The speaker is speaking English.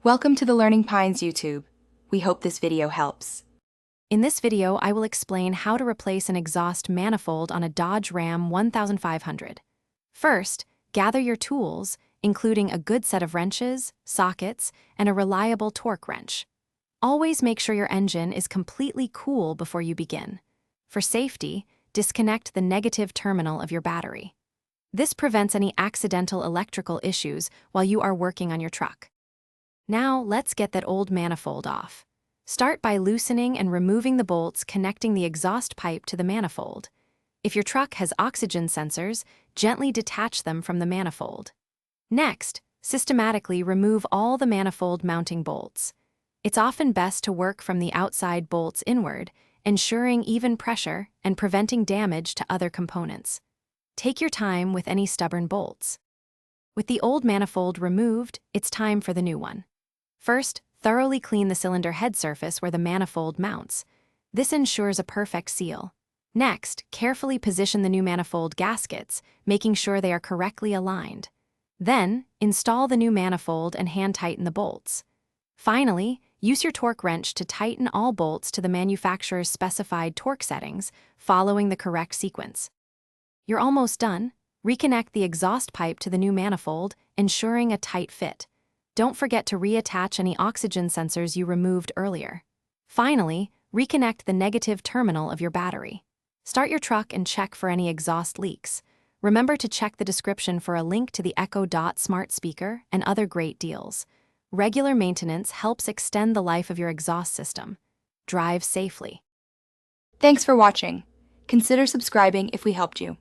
Welcome to the Learning Pines YouTube. We hope this video helps. In this video, I will explain how to replace an exhaust manifold on a Dodge Ram 1500. First, gather your tools, including a good set of wrenches, sockets, and a reliable torque wrench. Always make sure your engine is completely cool before you begin. For safety, disconnect the negative terminal of your battery. This prevents any accidental electrical issues while you are working on your truck. Now, let's get that old manifold off. Start by loosening and removing the bolts connecting the exhaust pipe to the manifold. If your truck has oxygen sensors, gently detach them from the manifold. Next, systematically remove all the manifold mounting bolts. It's often best to work from the outside bolts inward, ensuring even pressure and preventing damage to other components. Take your time with any stubborn bolts. With the old manifold removed, it's time for the new one. First, thoroughly clean the cylinder head surface where the manifold mounts. This ensures a perfect seal. Next, carefully position the new manifold gaskets, making sure they are correctly aligned. Then, install the new manifold and hand-tighten the bolts. Finally, use your torque wrench to tighten all bolts to the manufacturer's specified torque settings, following the correct sequence. You're almost done. Reconnect the exhaust pipe to the new manifold, ensuring a tight fit. Don't forget to reattach any oxygen sensors you removed earlier. Finally, reconnect the negative terminal of your battery. Start your truck and check for any exhaust leaks. Remember to check the description for a link to the Echo Dot smart speaker and other great deals. Regular maintenance helps extend the life of your exhaust system. Drive safely. Thanks for watching. Consider subscribing if we helped you.